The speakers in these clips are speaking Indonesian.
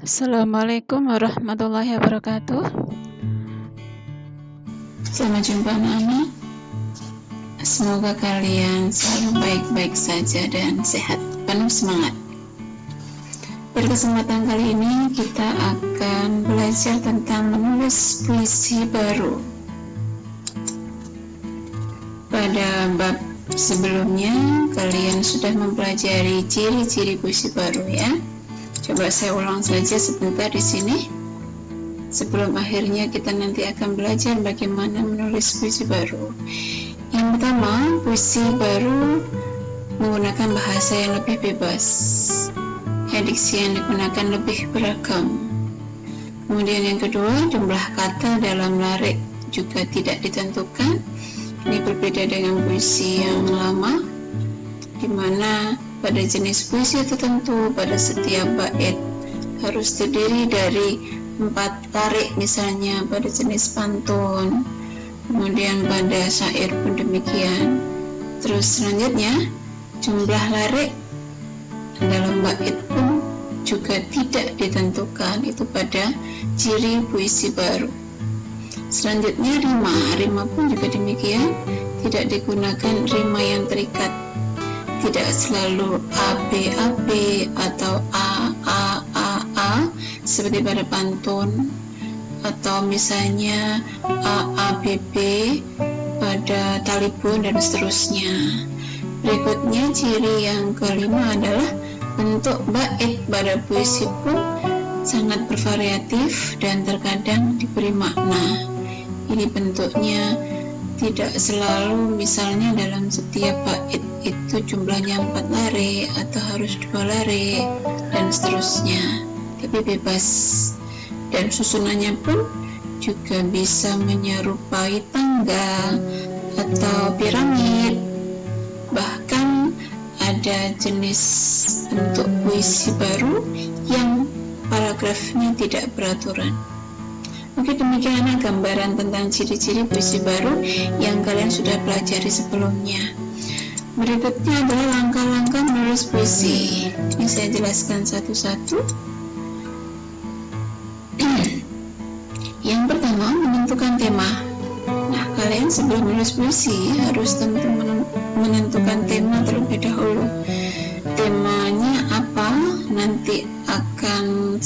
Assalamualaikum warahmatullahi wabarakatuh. Selamat jumpa anak-anak. Semoga kalian selalu baik-baik saja dan sehat, penuh semangat. Pada kesempatan kali ini kita akan belajar tentang menulis puisi baru. Pada bab sebelumnya kalian sudah mempelajari ciri-ciri puisi baru ya. Coba saya ulang saja sebentar di sini. Sebelum akhirnya kita nanti akan belajar bagaimana menulis puisi baru. Yang pertama, puisi baru menggunakan bahasa yang lebih bebas. Diksi yang digunakan lebih beragam. Kemudian yang kedua, jumlah kata dalam larik juga tidak ditentukan. Ini berbeda dengan puisi yang lama, di mana pada jenis puisi tertentu pada setiap bait harus terdiri dari 4 larik, misalnya pada jenis pantun. Kemudian pada syair pun demikian. Terus selanjutnya jumlah larik dalam bait pun juga tidak ditentukan, itu pada ciri puisi baru. Selanjutnya rima pun juga demikian, tidak digunakan rima yang terikat. Tidak selalu AB atau A seperti pada pantun, atau misalnya AABB pada talipun dan seterusnya. Berikutnya ciri yang kelima adalah bentuk bait pada puisi pun sangat bervariatif dan terkadang diberi makna. Ini bentuknya tidak selalu misalnya dalam setiap bait itu jumlahnya 4 larik atau harus 2 larik dan seterusnya, tapi bebas. Dan susunannya pun juga bisa menyerupai tangga atau piramid. Bahkan ada jenis bentuk puisi baru yang paragrafnya tidak beraturan. Oke, demikian gambaran tentang ciri-ciri puisi baru yang kalian sudah pelajari sebelumnya. Berikutnya adalah langkah-langkah menulis puisi. Ini saya jelaskan satu-satu. Yang pertama, menentukan tema. Nah, kalian sebelum menulis puisi harus tentu menentukan tema terlebih dahulu. Temanya apa? Nanti akan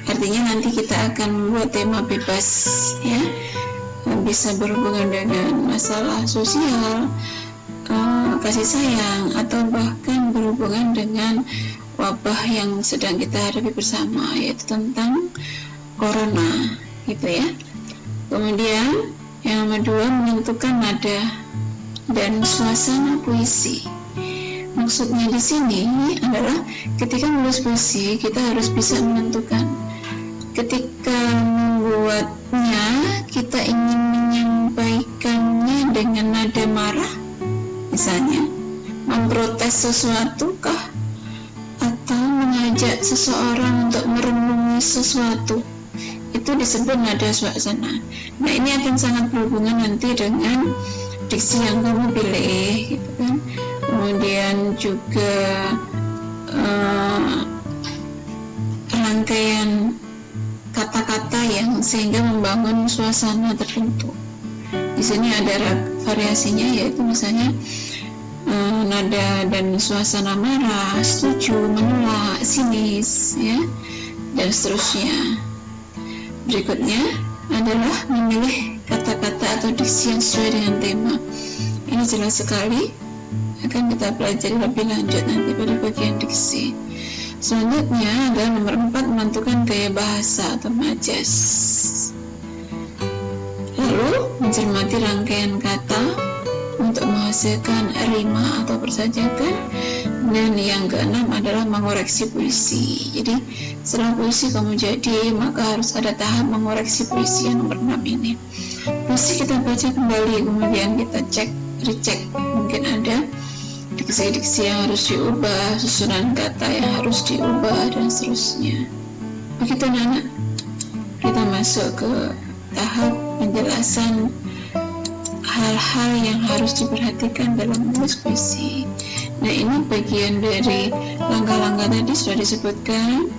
artinya nanti kita akan membuat tema bebas ya. Bisa berhubungan dengan masalah sosial, kasih sayang, atau bahkan berhubungan dengan wabah yang sedang kita hadapi bersama, yaitu tentang corona gitu ya. Kemudian yang kedua, menentukan nada dan suasana puisi. Maksudnya di sini adalah ketika menulis puisi kita harus bisa menentukan. Ketika membuatnya kita ingin menyampaikannya dengan nada marah, misalnya memprotes sesuatu kah, atau mengajak seseorang untuk merenungi sesuatu, itu disebut nada suasana. Nah, ini akan sangat berhubungan nanti dengan diksi yang kamu pilih gitu kan. Kemudian juga rangkaian kata-kata yang sehingga membangun suasana tertentu. Di sini ada variasinya, yaitu misalnya nada dan suasana marah, setuju, menolak, sinis ya, dan seterusnya. Berikutnya adalah memilih kata-kata atau diksi yang sesuai dengan tema. Ini jelas sekali akan kita pelajari lebih lanjut nanti pada bagian diksi. Selanjutnya adalah nomor 4, menentukan gaya bahasa atau majas. Lalu mencermati rangkaian kata untuk menghasilkan rima atau persajakan. Dan yang keenam adalah mengoreksi puisi. Jadi setelah puisi kamu jadi, maka harus ada tahap mengoreksi puisi yang nomor 6 ini. Puisi kita baca kembali, kemudian kita recheck, mungkin ada diksi-diksi yang harus diubah, susunan kata yang harus diubah, dan seterusnya. Begitu anak-anak, kita masuk ke tahap penjelasan hal-hal yang harus diperhatikan dalam menulis puisi. Nah, ini bagian dari langkah-langkah tadi sudah disebutkan.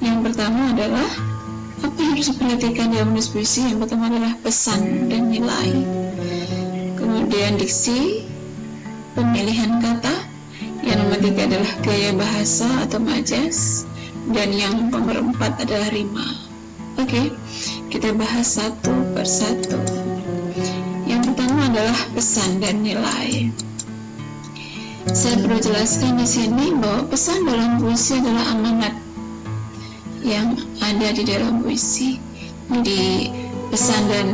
Yang pertama adalah apa yang harus diperhatikan dalam menulis puisi. Yang pertama adalah pesan dan nilai, kemudian diksi, pemilihan kata, yang nomor 3 adalah gaya bahasa atau majas, dan yang nomor 4 adalah rima. Oke, kita bahas satu persatu. Yang pertama adalah pesan dan nilai. Saya perlu jelaskan di sini bahwa pesan dalam puisi adalah amanat yang ada di dalam puisi. Jadi pesan dan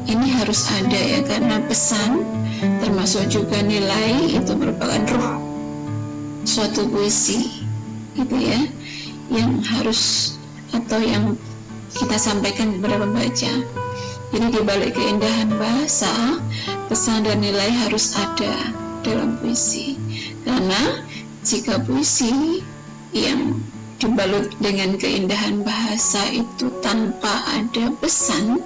ini harus ada ya, karena pesan termasuk juga nilai itu merupakan ruh suatu puisi, gitu ya, yang harus atau yang kita sampaikan kepada pembaca. Jadi di balik keindahan bahasa, pesan dan nilai harus ada dalam puisi. Karena jika puisi yang dibalut dengan keindahan bahasa itu tanpa ada pesan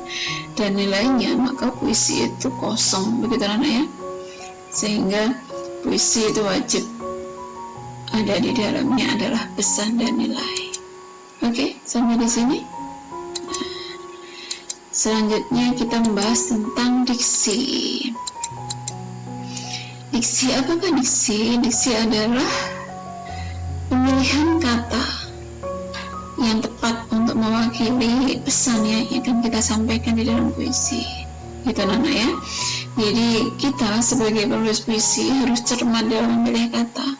dan nilainya, maka puisi itu kosong, begitu anak ya. Sehingga puisi itu wajib ada di dalamnya adalah pesan dan nilai. Oke, sampai di sini. Selanjutnya kita membahas tentang diksi. Diksi, apakah diksi? Diksi adalah pemilihan kata yang tepat untuk mewakili pesan yang akan kita sampaikan di dalam puisi. Gitu Nana ya. Jadi kita sebagai penulis puisi harus cermat dalam memilih kata.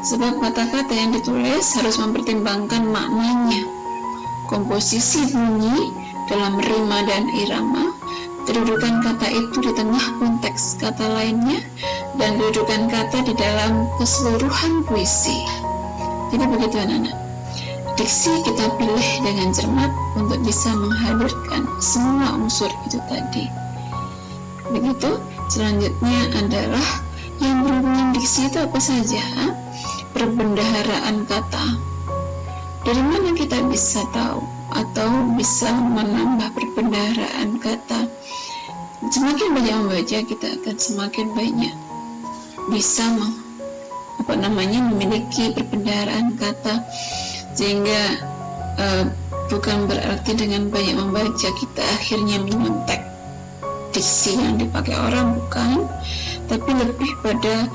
Sebab kata-kata yang ditulis harus mempertimbangkan maknanya, komposisi bunyi dalam rima dan irama, kedudukan kata itu di tengah konteks kata lainnya, dan kedudukan kata di dalam keseluruhan puisi. Jadi begitu anak-anak. Diksi kita pilih dengan cermat untuk bisa menghadirkan semua unsur itu tadi. Begitu. Selanjutnya adalah yang berhubungan diksi itu apa saja? Perbendaharaan kata. Dari mana kita bisa tahu atau bisa menambah perbendaharaan kata? Semakin banyak membaca, kita akan semakin banyak bisa memiliki perbendaharaan kata. Sehingga bukan berarti dengan banyak membaca kita akhirnya menyontek diksi yang dipakai orang, bukan, tapi lebih pada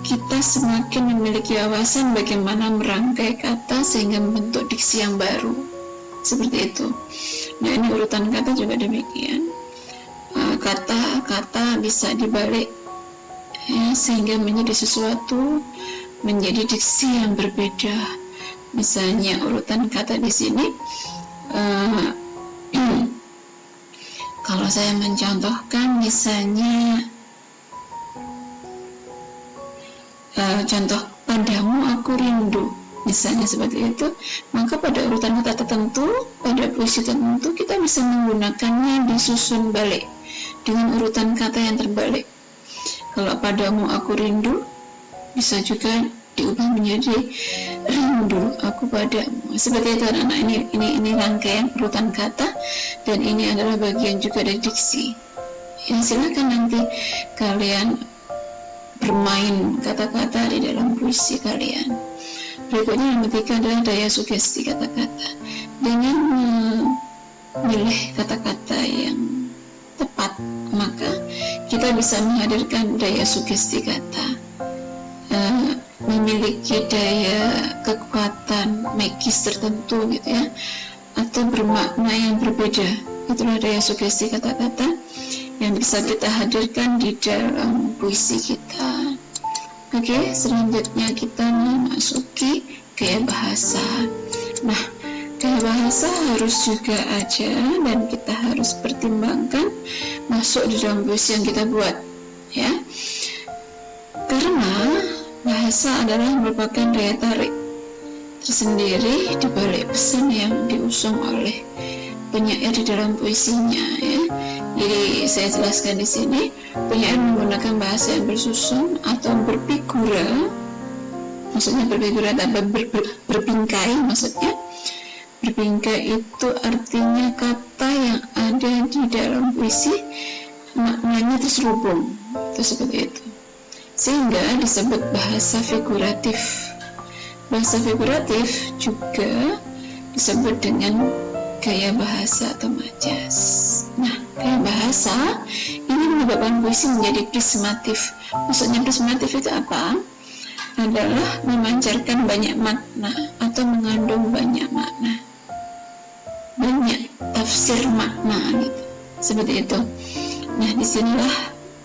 kita semakin memiliki wawasan bagaimana merangkai kata sehingga membentuk diksi yang baru, seperti itu. Nah, ini urutan kata juga demikian. Kata-kata bisa dibalik ya, sehingga menjadi sesuatu, menjadi diksi yang berbeda. Misalnya urutan kata di sini, kalau saya mencontohkan, misalnya contoh padamu aku rindu, misalnya seperti itu, maka pada urutan kata tertentu, pada puisi tertentu kita bisa menggunakannya disusun balik dengan urutan kata yang terbalik. Kalau padamu aku rindu, bisa juga diubah menjadi rindu aku padamu. Seperti itu anak-anak, ini rangkaian urutan kata, dan ini adalah bagian juga dari diksi. Ya, silakan nanti kalian bermain kata-kata di dalam puisi kalian. Berikutnya yang ketiga adalah daya sugesti kata-kata. Dengan memilih kata-kata yang tepat, maka kita bisa menghadirkan daya sugesti kata, memiliki daya kekuatan magis tertentu gitu ya, atau bermakna yang berbeda. Itulah daya sugesti kata-kata yang bisa kita hadirkan di dalam puisi kita. Oke, selanjutnya kita memasuki gaya bahasa. Nah, gaya bahasa harus juga ada dan kita harus pertimbangkan masuk di dalam puisi yang kita buat ya, karena bahasa adalah merupakan daya tarik tersendiri di balik pesan yang diusung oleh penyair di dalam puisinya ya. Jadi saya jelaskan di sini, penyair menggunakan bahasa yang bersusun atau berfigura, maksudnya berfigura atau berbingkai, maksudnya berbingkai itu artinya kata yang ada di dalam puisi maknanya terselubung, itu seperti itu, sehingga disebut bahasa figuratif. Bahasa figuratif juga disebut dengan gaya bahasa atau majas. Nah, gaya bahasa ini menyebabkan puisi menjadi prismatif. Maksudnya prismatif itu apa? Adalah memancarkan banyak makna atau mengandung banyak makna, banyak tafsir makna gitu, seperti itu. Nah, disinilah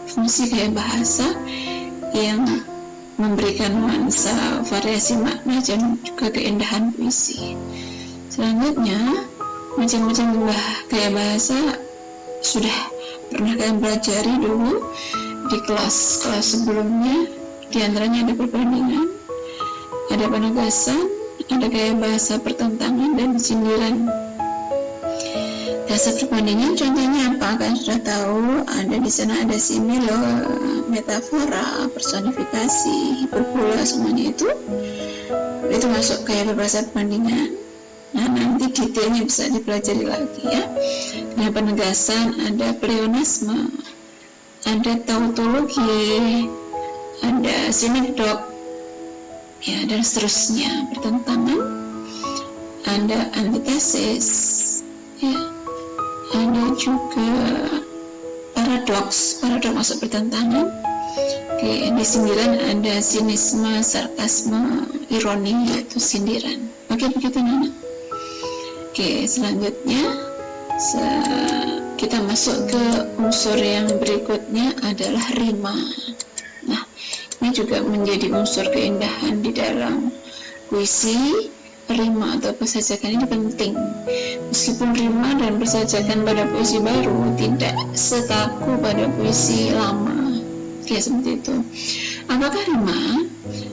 fungsi gaya bahasa yang memberikan nuansa variasi makna dan juga keindahan puisi. Selanjutnya, macam-macam gaya bahasa sudah pernah kalian pelajari dulu di kelas-kelas sebelumnya. Di antaranya ada perbandingan, ada penegasan, ada gaya bahasa pertentangan, dan sindiran. Dasar perbandingan contohnya apa? Kalian sudah tahu, ada di sana, ada simile, metafora, personifikasi, hiperbola, semuanya itu masuk gaya bahasa perbandingan. Nah, nanti detailnya bisa dipelajari lagi ya. Nah, penegasan ada pleonasme, ada tautologi, ada sinekdok, ya, dan seterusnya. Pertentangan ada antitesis, ya, ada juga paradoks masuk pertentangan. Oke, di sindiran ada sinisme, sarkasme, ironi, yaitu sindiran. Oke, begitu Nana. Oke, selanjutnya kita masuk ke unsur yang berikutnya adalah rima. Nah, ini juga menjadi unsur keindahan di dalam puisi. Rima atau persajakan ini penting. Meskipun rima dan persajakan pada puisi baru tidak sekaku pada puisi lama, kayak seperti itu. Apakah rima?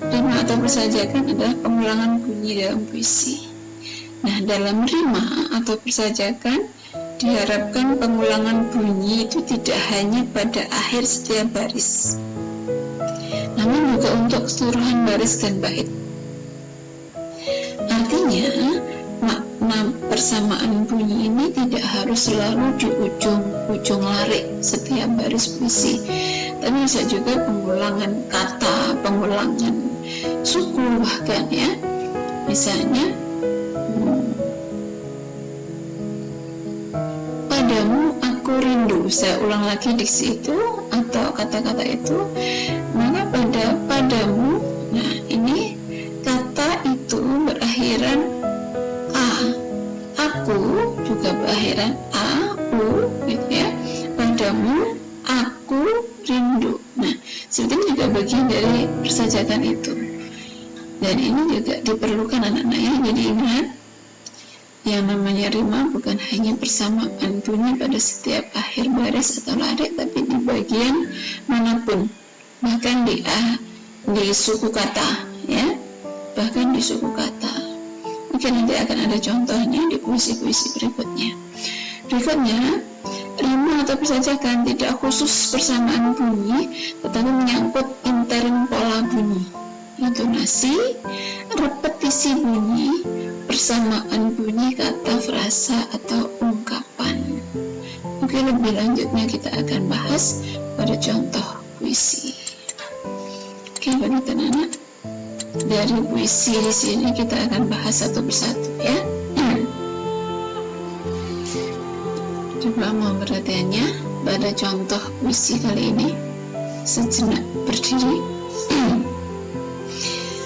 Rima atau persajakan adalah pengulangan bunyi dalam puisi. Nah, dalam rima atau persajakan diharapkan pengulangan bunyi itu tidak hanya pada akhir setiap baris, namun juga untuk keseluruhan baris dan bait. Artinya, makna persamaan bunyi ini tidak harus selalu di ujung larik setiap baris puisi, tapi bisa juga pengulangan kata, pengulangan suku bahkan ya. Misalnya, padamu aku rindu. Saya ulang lagi diksi itu atau kata-kata itu. Maka padamu, nah ini kata itu berakhiran a, aku juga berakhiran a, u, gitu ya. Padamu aku rindu. Nah, sebetulnya juga bagian dari persajakan itu. Dan ini juga diperlukan anak-anak ya. Jadi ingat, yang namanya rima bukan hanya persamaan bunyi pada setiap akhir baris atau larik, tapi di bagian manapun, bahkan di suku kata ya, bahkan di suku kata. Mungkin nanti akan ada contohnya di puisi-puisi berikutnya. Rima atau persajakan tidak khusus persamaan bunyi, tetapi menyangkut intern pola bunyi, intonasi, repetisi bunyi, persamaan bunyi kata, frasa, atau ungkapan. Oke, lebih lanjutnya kita akan bahas pada contoh puisi. Oke, begitu anak. Dari puisi di sini kita akan bahas satu persatu ya. Coba mohon perhatiannya pada contoh puisi kali ini. Sejenak berdiri.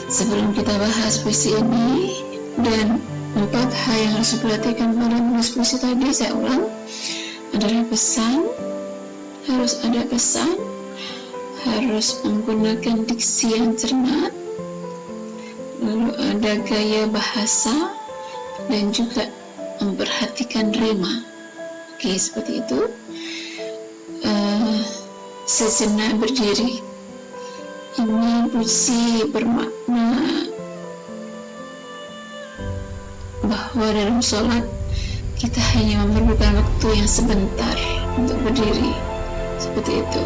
Sebelum kita bahas puisi ini dan 4 hal yang harus diperhatikan pada menulis puisi tadi, saya ulang, adalah pesan, harus ada pesan, harus menggunakan diksi yang cermat, lalu ada gaya bahasa, dan juga memperhatikan rima. Oke, seperti itu. Sejenak berdiri. Ini puisi bermakna bahwa dalam sholat kita hanya memerlukan waktu yang sebentar untuk berdiri, seperti itu.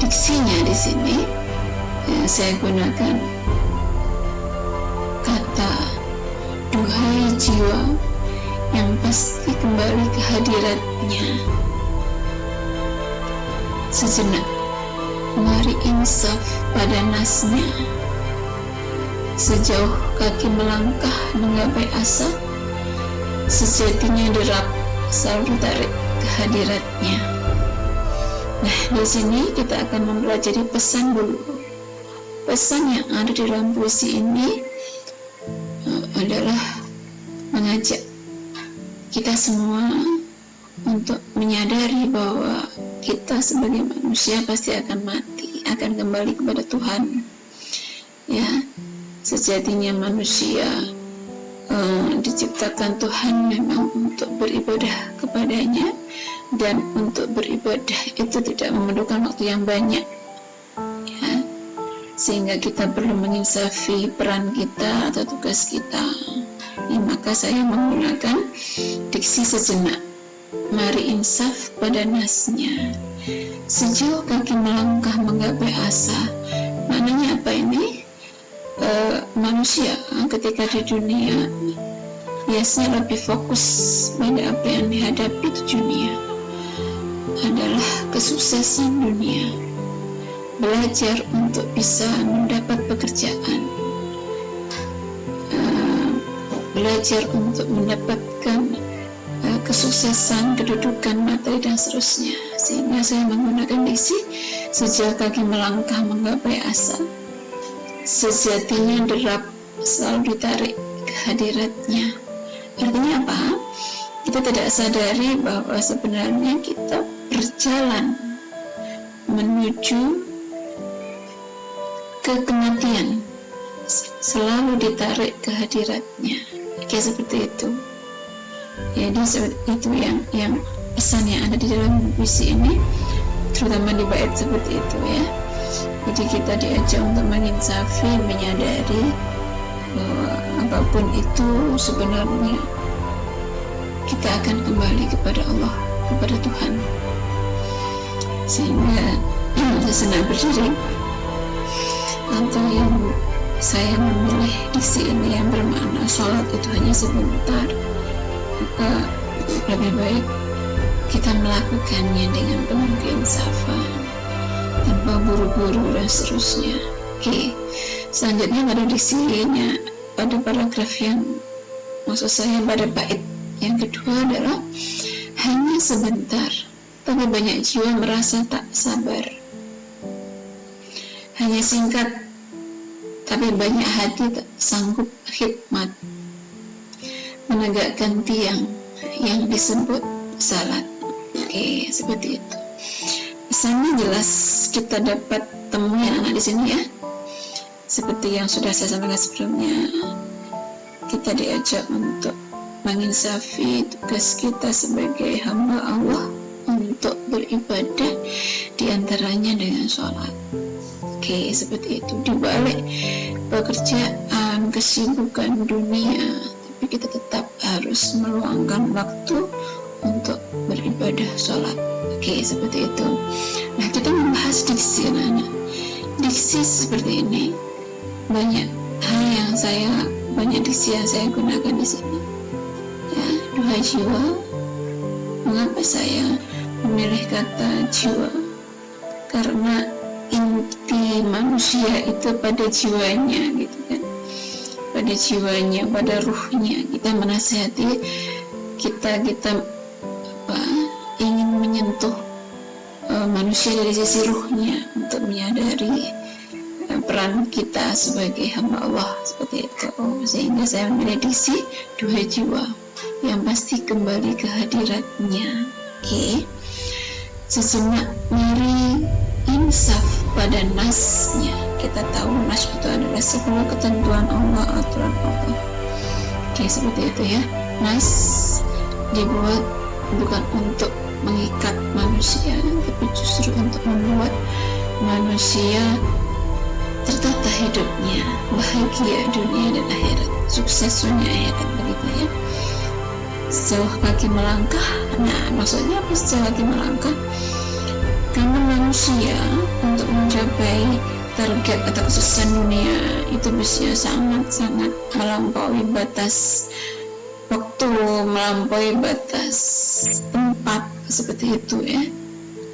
Diksinya di sini saya gunakan kata duhai jiwa yang pasti kembali ke hadiratnya. Sejenak, mari insaf pada nasnya. Sejauh kaki melangkah menggapai asa, sejatinya derap selalu ditarik ke hadiratnya. Nah, di sini kita akan mempelajari pesan dulu. Pesan yang ada di dalam puisi ini adalah mengajak kita semua untuk menyadari bahwa kita sebagai manusia pasti akan mati, akan kembali kepada Tuhan. Ya, sejatinya manusia diciptakan Tuhan memang untuk beribadah kepadanya, dan untuk beribadah itu tidak memerlukan waktu yang banyak. Ya, sehingga kita perlu menginsafi peran kita atau tugas kita. Ya, maka saya menggunakan diksi sejenak. Mari insaf pada nasnya, sejauh kaki melangkah menggapai asa. Maknanya apa ini? Manusia ketika di dunia biasanya lebih fokus pada apa yang dihadapi di dunia adalah kesuksesan dunia, belajar untuk bisa mendapat pekerjaan, belajar untuk mendapatkan kesuksesan, kedudukan, materi, dan seterusnya. Sehingga saya menggunakan diksi sejauh kaki melangkah menggapai asa, sejatinya derap selalu ditarik ke hadiratnya. Artinya apa? Kita tidak sadari bahwa sebenarnya kita berjalan menuju ke kematian, selalu ditarik ke hadiratnya. Kayak seperti itu. Jadi itu yang pesan yang ada di dalam puisi ini, terutama di bait seperti itu ya. Jadi kita diajak untuk menginsafi, menyadari bahwa apapun itu sebenarnya kita akan kembali kepada Allah, kepada Tuhan. Sehingga sejenak berdiri, atau yang saya memilih diksi ini yang bermakna sholat itu hanya sebentar, maka lebih baik kita melakukannya dengan penuh keinsafan, tanpa buru-buru dan seterusnya. Oke, selanjutnya pada diksinya pada paragraf yang maksud saya pada bait yang kedua adalah hanya sebentar, tapi banyak jiwa merasa tak sabar. Hanya singkat, tapi banyak hati tak sanggup khidmat, menegakkan tiang yang disebut salat. Oke, seperti itu. Pesannya jelas kita dapat temui anak di sini ya. Seperti yang sudah saya sampaikan sebelumnya, kita diajak untuk menginsafi tugas kita sebagai hamba Allah untuk beribadah, diantaranya dengan sholat. Oke, seperti itu. Di balik pekerjaan, kesibukan dunia, tapi kita tetap harus meluangkan waktu untuk beribadah sholat. Oke, seperti itu. Nah, kita membahas diksi anak-anak. Diksi seperti ini banyak diksi yang saya gunakan di sini. Ya, duha jiwa. Mengapa saya memilih kata jiwa? Karena inti manusia itu pada jiwanya, gitu kan? Pada jiwanya, pada ruhnya. Kita menasihati kita ingin menyentuh manusia dari sisi ruhnya untuk menyadari peran kita sebagai hamba Allah, seperti itu. Sehingga saya memilih diksi duha jiwa yang pasti kembali ke hadiratnya. Oke, sejenak mari insaf pada nasnya. Kita tahu nas itu adalah sebuah ketentuan Allah, aturan Allah. Oke, seperti itu ya. Nas dibuat bukan untuk mengikat manusia, tapi justru untuk membuat manusia tertata hidupnya, bahagia dunia dan akhirat, sukses dunia akhirat, begitu ya. Sejauh kaki melangkah. Nah, maksudnya apa sejauh kaki melangkah? Karena manusia untuk mencapai target atau kesuksesan dunia itu bisa sangat-sangat melampaui batas waktu, melampaui batas tempat, seperti itu ya.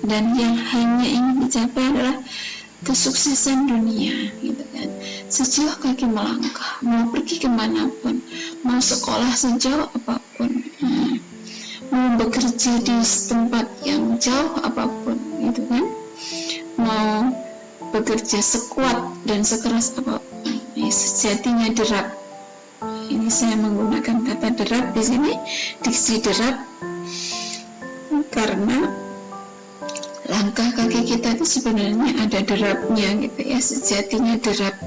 Dan yang hanya ingin dicapai adalah kesuksesan dunia, gitu kan. Sejauh kaki melangkah, mau pergi kemanapun, mau sekolah sejauh apapun, mau bekerja di tempat yang jauh apapun gitu kan, mau bekerja sekuat dan sekeras apapun, sejatinya derap. Ini saya menggunakan kata derap di sini, diksi derap, karena langkah kaki kita itu sebenarnya ada derapnya gitu ya. Sejatinya derap,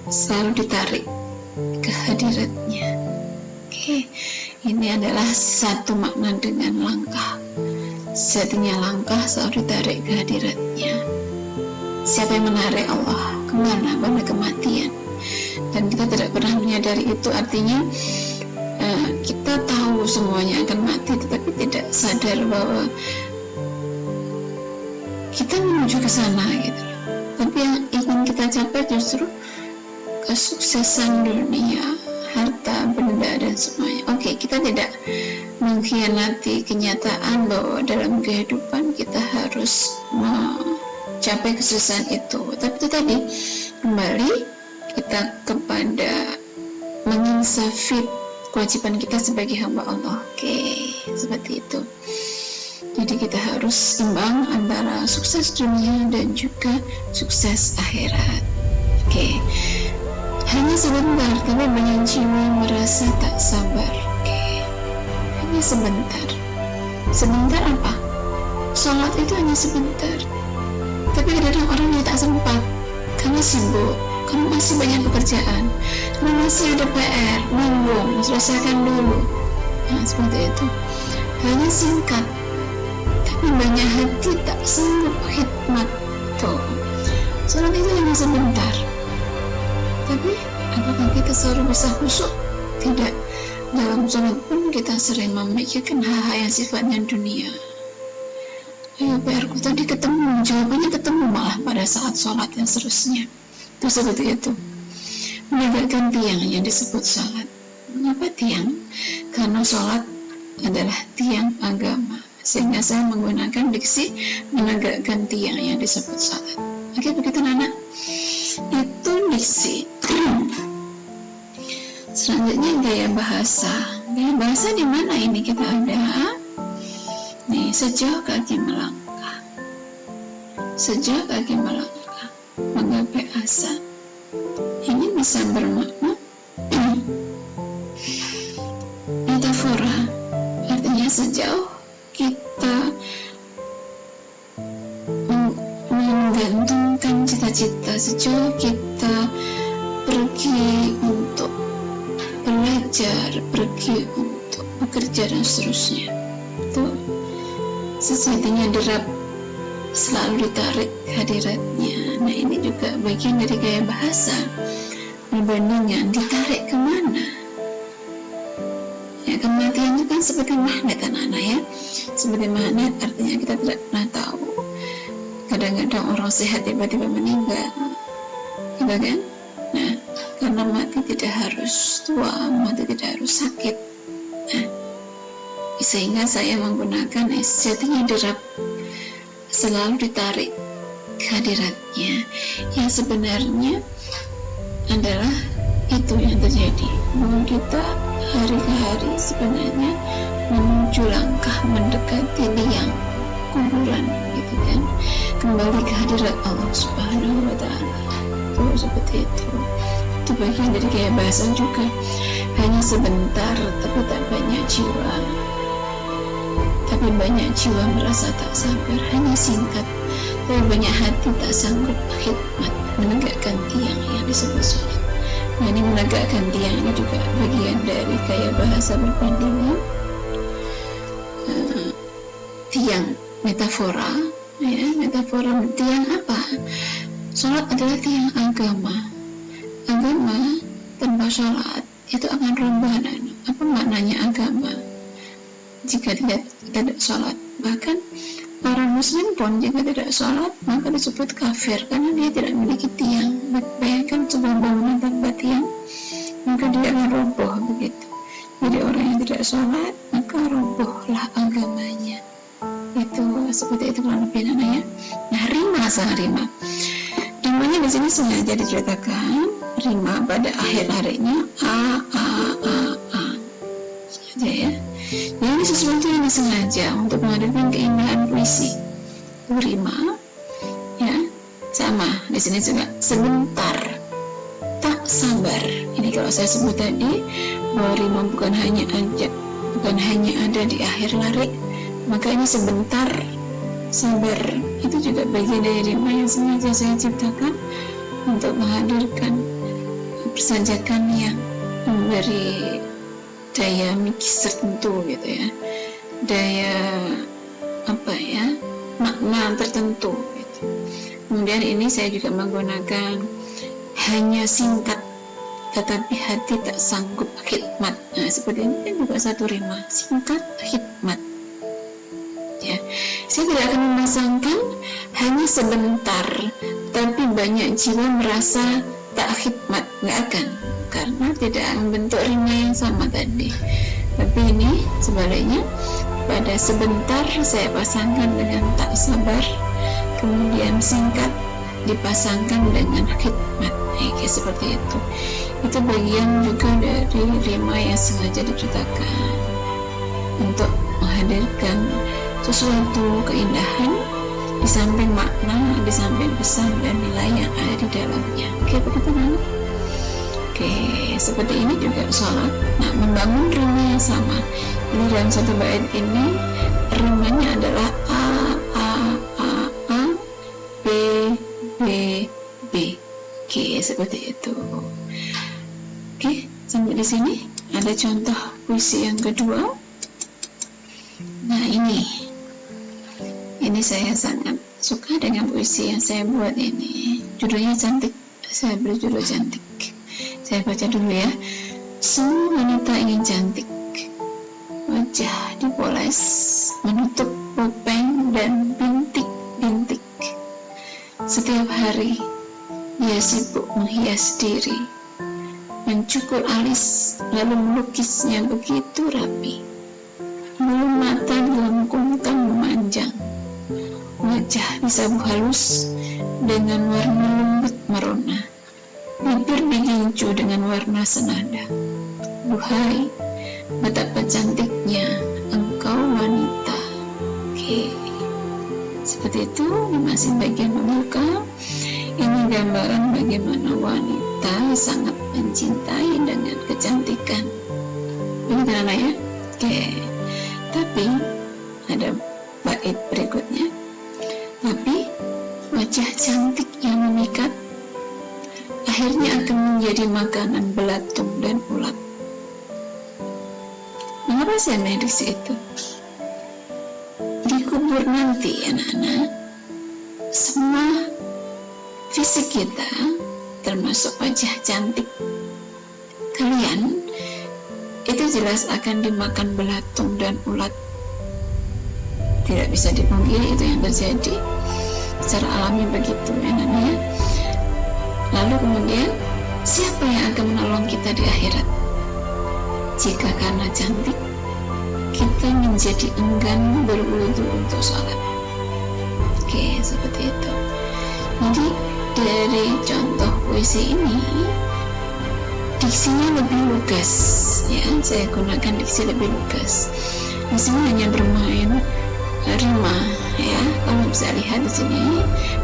selalu ditarik ke hadiratnya. Oke, ini adalah satu makna dengan langkah. Sejatinya langkah selalu ditarik ke hadiratnya. Siapa yang menarik Allah kemana? Pada kematian. Dan kita tidak pernah menyadari itu. Artinya kita tahu semuanya akan mati, tetapi tidak sadar bahwa kita menuju ke sana gitu. Tapi yang ingin kita capai justru kesuksesan dunia, harta, benda, dan semuanya. Oke, kita tidak mengkhianati kenyataan bahwa dalam kehidupan kita harus mencapai kesuksesan itu. Tapi itu tadi, kembali kita kepada menginsafi kewajiban kita sebagai hamba Allah. Oke, seperti itu. Jadi kita harus imbang antara sukses dunia dan juga sukses akhirat. Oke, hanya sebentar, tapi banyak jiwa merasa tak sabar. Oke, hanya sebentar. Sebentar apa? Sholat itu hanya sebentar. Tapi kadang orang yang tak sempat karena sibuk, karena masih banyak pekerjaan, karena masih ada PR, nanggung, selesaikan dulu. Nah, seperti itu. Hanya singkat, tapi banyak hati tak sanggup khidmat. Tuh, sholat itu hanya sebentar. Tapi apakah kita selalu bisa khusyuk? Tidak. Dalam sholat pun kita sering memikirkan hal-hal yang sifatnya dunia. Ayo, PR-ku tadi ketemu, jawabannya ketemu malah pada saat sholat yang seterusnya. Itu seperti itu. Menegakkan tiang yang disebut sholat. Mengapa tiang? Karena sholat adalah tiang agama. Sehingga saya menggunakan diksi menegakkan tiang yang disebut sholat. Oke, begitu anak. Itu diksi. Selanjutnya gaya bahasa. Gaya bahasa di mana ini kita ada? Nih, sejauh kaki melangkah. Sejauh kaki melangkah menggapai asa. Ini bisa bermakna metafora. Artinya sejauh kita menggantungkan cita-cita, sejauh kita pergi untuk belajar, pergi untuk bekerja dan seterusnya. Itu sejatinya derap selalu ditarik hadiratnya. Nah, ini juga bagian dari gaya bahasa. Perbandingan ditarik kemana? Ya, kematian itu kan seperti magnet anak-anak ya. Seperti magnet, artinya kita tidak pernah tahu. Kadang-kadang orang sehat tiba-tiba meninggal, gitu kan? Nah, karena mati tidak harus tua, mati tidak harus sakit. Nah, sehingga saya menggunakan sejatinya derap selalu ditarik kehadiratnya, yang sebenarnya adalah itu yang terjadi bahwa kita hari ke hari sebenarnya menuju langkah mendekati liang kuburan, gitu kan, kembali ke hadirat Allah Subhanahu wa Ta'ala. Itu seperti itu. Itu bagian dari gaya bahasa juga. Hanya sebentar, tapi tak banyak jiwa. Tapi banyak jiwa merasa tak sabar. Hanya singkat, tapi banyak hati tak sanggup khidmat menegakkan tiang yang disebut sholat. Nah, ini menegakkan tiang ini juga bagian dari gaya bahasa berbandingan. Tiang metafora, ya, metafora tiang apa? Sholat adalah tiang agama. Agama tanpa sholat itu akan runtuh. Apa maknanya agama jika tidak sholat? Bahkan orang muslim pun jika tidak sholat maka disebut kafir, karena dia tidak memiliki tiang. Bayangkan sebuah bangunan tanpa tiang, maka dia akan roboh begitu. Jadi orang yang tidak sholat maka robohlah agamanya. Itu seperti itu kurang lebih ya. Nah, rima sang rima. Rimanya di sini sengaja diceritakan rima pada akhir harinya a saja ya. Jadi Ini sesuatu yang disengaja untuk menghadirkan keindahan puisi. Rima, ya, sama di sini juga sebentar, tak sabar. Ini kalau saya sebut tadi bahwa rima bukan hanya ada di akhir lirik, maka ini sebentar, sabar itu juga bagian dari rima yang sengaja saya ciptakan untuk menghadirkan persajakan yang memberi daya mikis tertentu gitu ya, daya makna tertentu gitu. Kemudian ini saya juga menggunakan hanya singkat tetapi hati tak sanggup khidmat. Nah, seperti ini kan juga satu rima, singkat khidmat ya. Saya tidak akan memasangkan hanya sebentar tapi banyak jiwa merasa tak khidmat, nggak akan, karena tidak membentuk rima yang sama tadi. Tapi ini sebaliknya, pada sebentar saya pasangkan dengan tak sabar, kemudian singkat dipasangkan dengan khidmat. Kayak seperti itu. Itu bagian juga dari rima yang sengaja diciptakan untuk menghadirkan sesuatu keindahan di samping makna, di samping pesan dan nilai yang ada di dalamnya. Oke, begitu kan? Oke, seperti ini juga sholat. Nah, membangun rima yang sama. Ini dalam satu bait ini rimanya adalah A, B, B, B. Oke, seperti itu. Oke, sampai di sini ada contoh puisi yang kedua. Nah, ini saya sangat suka dengan puisi yang saya buat ini. Judulnya cantik. Saya beri judul cantik. Saya baca dulu ya. Semua wanita ingin cantik. Wajah dipoles, menutup bopeng dan bintik-bintik. Setiap hari dia sibuk menghias diri, mencukur alis, lalu melukisnya begitu rapi. Bulu mata dilengkungkan memanjang, wajah disabu halus dengan warna lembut merona, bibir digincu dengan warna senada. Duhai, betapa cantiknya engkau wanita. Oke, seperti itu. Masih bagian pembuka. Ini gambaran bagaimana wanita sangat mencintai dengan kecantikan. Begitu anak ya? Oke. Tapi ada bait berikutnya. Tapi wajah cantik yang memikat akhirnya akan menjadi makanan belatung dan ulat. Mengapa saya prediksi itu? Di kubur nanti anak-anak, semua fisik kita termasuk wajah cantik kalian itu jelas akan dimakan belatung dan ulat. Tidak bisa dipungkiri itu yang terjadi secara alami, begitu ya namanya. Lalu kemudian siapa yang akan menolong kita di akhirat? Jika karena cantik kita menjadi enggan berwudu untuk sholat. Oke, seperti itu. Jadi dari contoh puisi ini diksinya lebih lugas ya, saya gunakan diksi lebih lugas. Di sini hanya bermain rima ya. Kamu bisa lihat di sini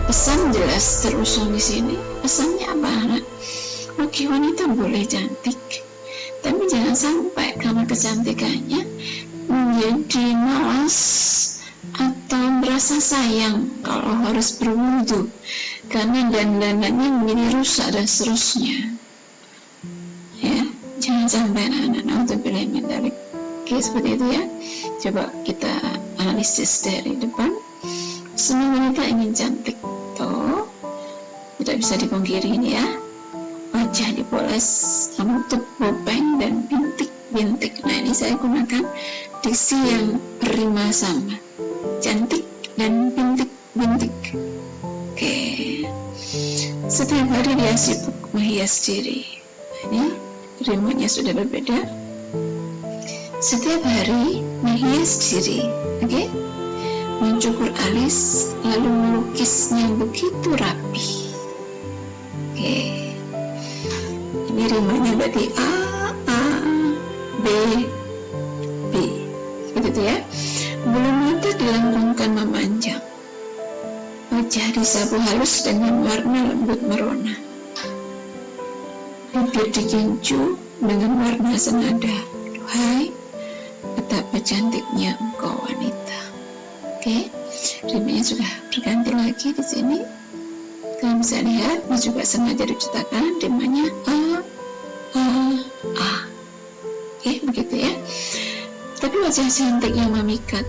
pesan jelas terusung di sini. Pesannya apa anak? Oke, wanita boleh cantik, tapi jangan sampai karena kecantikannya menjadi malas atau merasa sayang kalau harus berwudu karena dandanannya menjadi rusak dan seterusnya. Ya, jangan sampai anak-anak untuk pilih mendalik. Oke, seperti itu ya. Coba kita analisis dari depan. Semua wanita ingin cantik, toh tidak bisa dipungkiri ini ya. Wajah dipoles, menutup bopeng dan bintik-bintik. Nah, ini saya gunakan diksi yang berrima sama, cantik dan bintik-bintik. Oke, setiap hari dia sibuk menghias diri. Ini rimanya sudah berbeda. Setiap hari menghias diri, oke? Mencukur alis, lalu melukisnya begitu rapi. Oke, ini rimanya berarti A, B, B. Seperti itu gitu ya. Bulu mata dilambungkan memanjang, wajah disapu halus dengan warna lembut merona, bibir digincu dengan warna senada. Duhai, betapa cantiknya engkau wanita. Oke, rimanya sudah berganti lagi di sini. Kalian bisa lihat, ini juga sengaja diciptakan rimanya a. Oke, begitu ya. Tapi wajah cantik yang memikat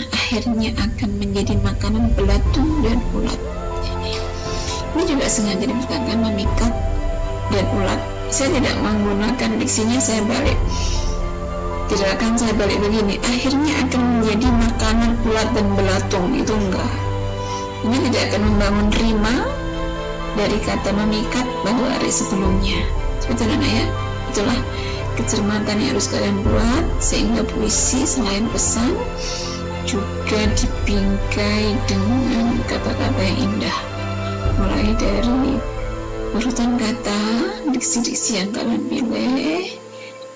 akhirnya akan menjadi makanan belatung dan ulat. Ini juga sengaja diciptakan memikat dan ulat. Saya tidak menggunakan diksinya, saya balik. Tidak akan saya balik begini, akhirnya akan menjadi makanan ulat dan belatung, itu enggak. Ini tidak akan membangun rima dari kata memikat bahwa hari sebelumnya. Seperti mana ya? Itulah kecermatan yang harus kalian buat, sehingga puisi selain pesan juga dibingkai dengan kata-kata yang indah, mulai dari urutan kata, diksi-diksi yang kalian pilih.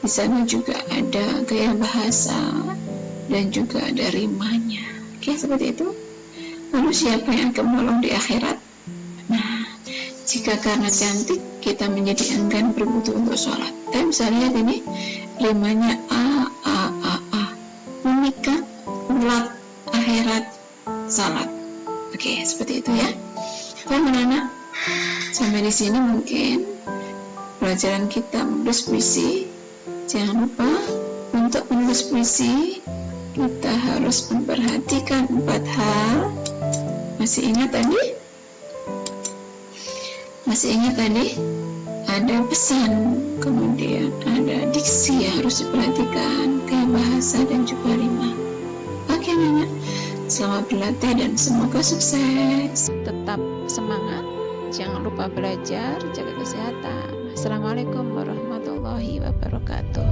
Di sana juga ada gaya bahasa dan juga ada rimanya. Oke, seperti itu. Lalu siapa yang akan menolong di akhirat? Nah, jika karena cantik kita menjadi enggan berwudu untuk sholat. Kita bisa lihat ini rimanya a. Memikat, ulat, akhirat, salat. Oke, seperti itu ya. Anak-anak, sampai di sini mungkin pelajaran kita menulis puisi. Jangan lupa untuk menulis puisi kita harus memperhatikan 4 hal. Masih ingat tadi? Ada pesan, kemudian ada diksi yang harus diperhatikan, kayak bahasa dan juga rima. Oke anak-anak, selamat berlatih dan semoga sukses. Tetap semangat, jangan lupa belajar, jaga kesehatan. Assalamualaikum warahmatullahi wabarakatuh.